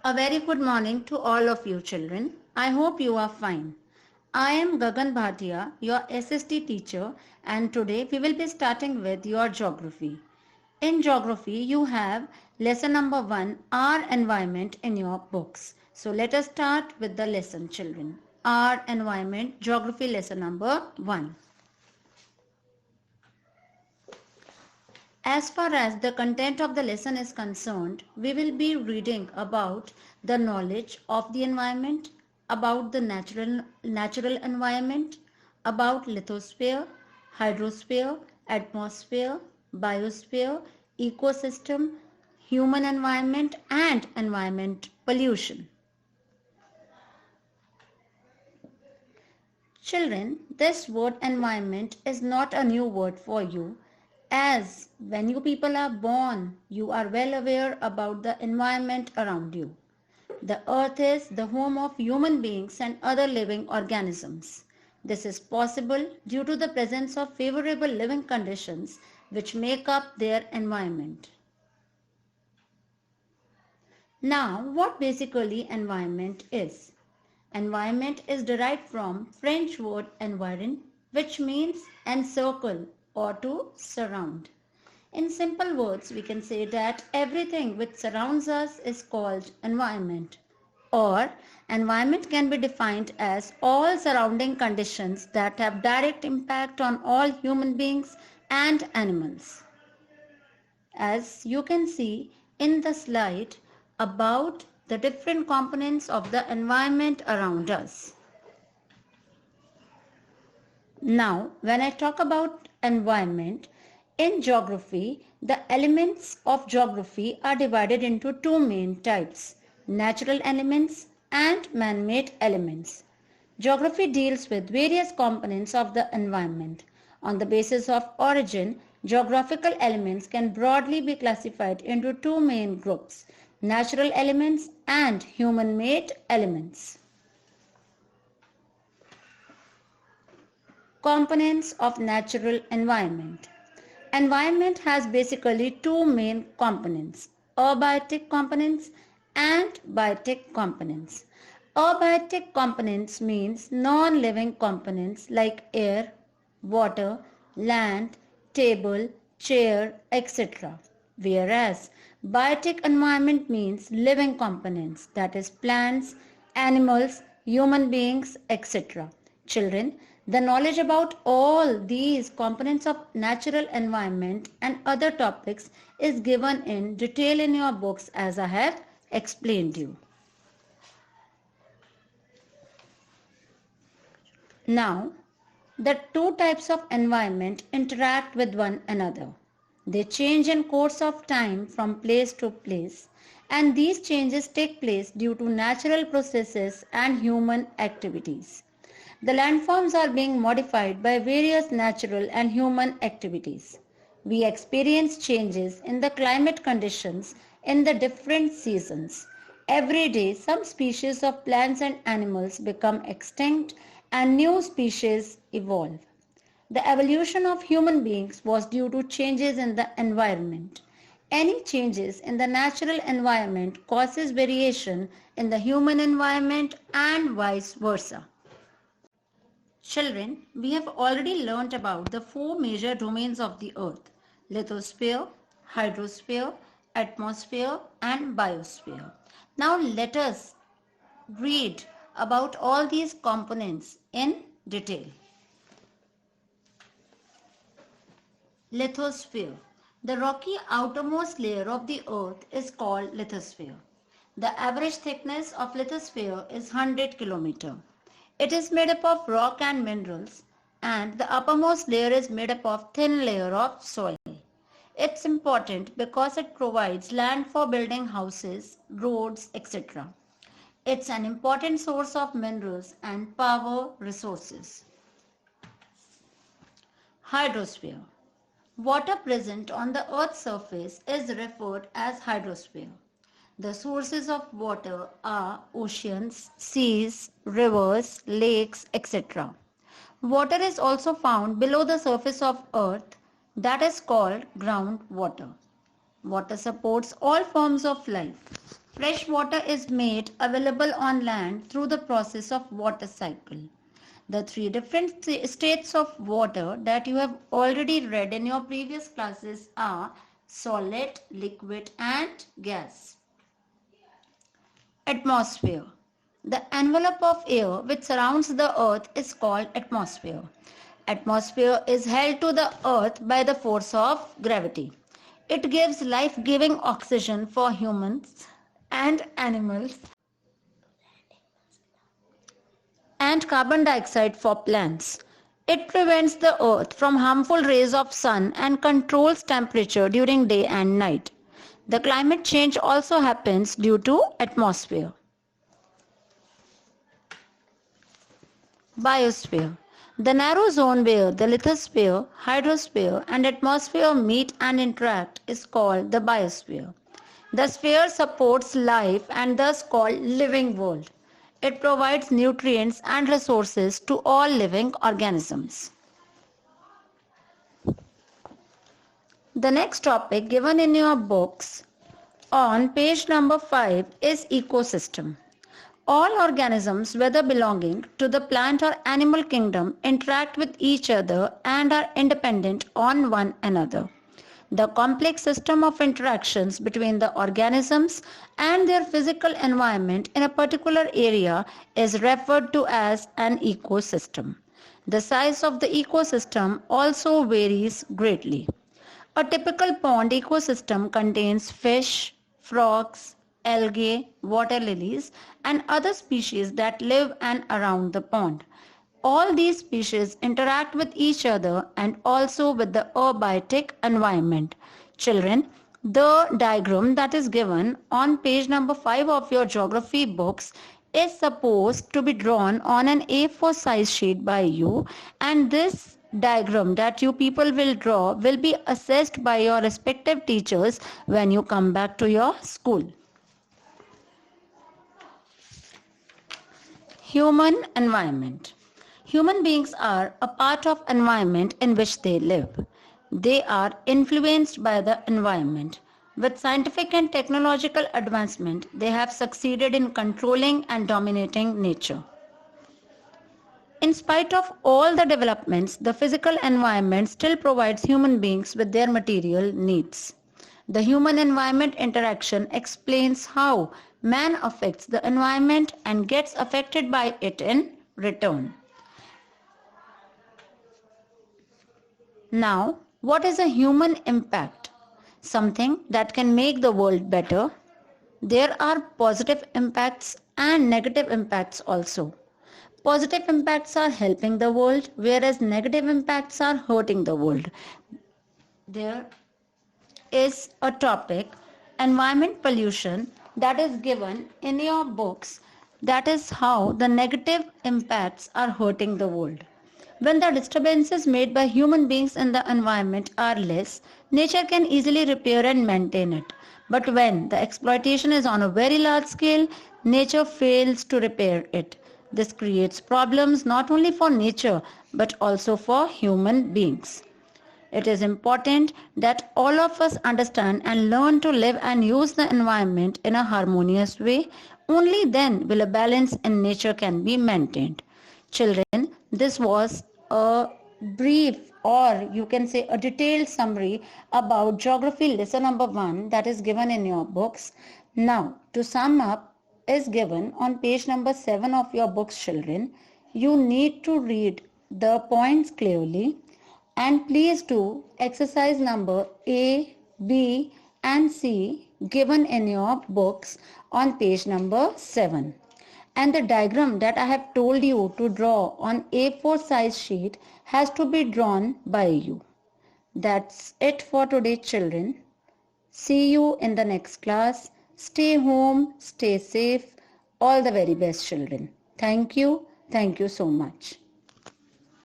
A very good morning to all of you children. I hope you are fine. I am Gagan Bhatia, your SST teacher, and today we will be starting with your geography. In geography, you have lesson number 1, our environment in your books. So let us start with the lesson children. Our environment geography lesson number 1. As far as the content of the lesson is concerned, we will be reading about the knowledge of the environment, about the natural environment, about lithosphere, hydrosphere, atmosphere, biosphere, ecosystem, human environment and environment pollution. Children, this word environment is not a new word for you, as when you people are born, you are well aware about the environment around you. The earth is the home of human beings and other living organisms. This is possible due to the presence of favorable living conditions which make up their environment. Now, what basically environment is? Environment is derived from French word environ, which means encircle or to surround. In simple words, we can say that everything which surrounds us is called environment. Or environment can be defined as all surrounding conditions that have direct impact on all human beings and animals. As you can see in the slide about the different components of the environment around us. Now, when I talk about environment, in geography, the elements of geography are divided into two main types, natural elements and man-made elements. Geography deals with various components of the environment. On the basis of origin, geographical elements can broadly be classified into two main groups, natural elements and human-made elements. Components of natural environment. Environment has basically two main components, abiotic components and biotic components. Abiotic components means non-living components like air, water, land, table, chair, etc. Whereas biotic environment means living components, that is plants, animals, human beings, etc. Children, the knowledge about all these components of natural environment and other topics is given in detail in your books as I have explained you. Now, the two types of environment interact with one another. They change in course of time from place to place, and these changes take place due to natural processes and human activities. The landforms are being modified by various natural and human activities. We experience changes in the climate conditions in the different seasons. Every day, some species of plants and animals become extinct and new species evolve. The evolution of human beings was due to changes in the environment. Any changes in the natural environment causes variation in the human environment and vice versa. Children, we have already learnt about the four major domains of the earth, lithosphere, hydrosphere, atmosphere and biosphere. Now let us read about all these components in detail. Lithosphere. The rocky outermost layer of the earth is called lithosphere. The average thickness of lithosphere is 100 km. It is made up of rock and minerals, and the uppermost layer is made up of thin layer of soil. It's important because it provides land for building houses, roads, etc. It's an important source of minerals and power resources. Hydrosphere. Water present on the earth's surface is referred as hydrosphere. The sources of water are oceans, seas, rivers, lakes, etc. Water is also found below the surface of earth, that is called groundwater. Water supports all forms of life. Fresh water is made available on land through the process of water cycle. The three different states of water that you have already read in your previous classes are solid, liquid and gas. Atmosphere. The envelope of air which surrounds the earth is called atmosphere. Atmosphere is held to the earth by the force of gravity. It gives life-giving oxygen for humans and animals and carbon dioxide for plants. It prevents the earth from harmful rays of sun and controls temperature during day and night. The climate change also happens due to atmosphere. Biosphere. The narrow zone where the lithosphere, hydrosphere and atmosphere meet and interact is called the biosphere. The sphere supports life and thus called living world. It provides nutrients and resources to all living organisms. The next topic given in your books on page number 5 is ecosystem. All organisms, whether belonging to the plant or animal kingdom, interact with each other and are independent on one another. The complex system of interactions between the organisms and their physical environment in a particular area is referred to as an ecosystem. The size of the ecosystem also varies greatly. A typical pond ecosystem contains fish, frogs, algae, water lilies, and other species that live and around the pond. All these species interact with each other and also with the abiotic environment. Children, the diagram that is given on page number 5 of your geography books is supposed to be drawn on an A4 size sheet by you, and this diagram that you people will draw will be assessed by your respective teachers when you come back to your school. Human environment. Human beings are a part of environment in which they live. They are influenced by the environment. With scientific and technological advancement, they have succeeded in controlling and dominating nature. In spite of all the developments, the physical environment still provides human beings with their material needs. The human-environment interaction explains how man affects the environment and gets affected by it in return. Now, what is a human impact? Something that can make the world better. There are positive impacts and negative impacts also. Positive impacts are helping the world, whereas negative impacts are hurting the world. There is a topic, environment pollution, that is given in your books. That is how the negative impacts are hurting the world. When the disturbances made by human beings in the environment are less, nature can easily repair and maintain it. But when the exploitation is on a very large scale, nature fails to repair it. This creates problems not only for nature but also for human beings. It is important that all of us understand and learn to live and use the environment in a harmonious way. Only then will a balance in nature can be maintained. Children, this was a brief, or you can say a detailed summary about geography lesson number 1 that is given in your books. Now, to sum up is given on page number 7 of your books, children. You need to read the points clearly and please do exercise number A, B and C given in your books on page number 7. And the diagram that I have told you to draw on A4 size sheet has to be drawn by you. That's it for today, children. See you in the next class. Stay home, stay safe. All the very best, children. Thank you. Thank you so much.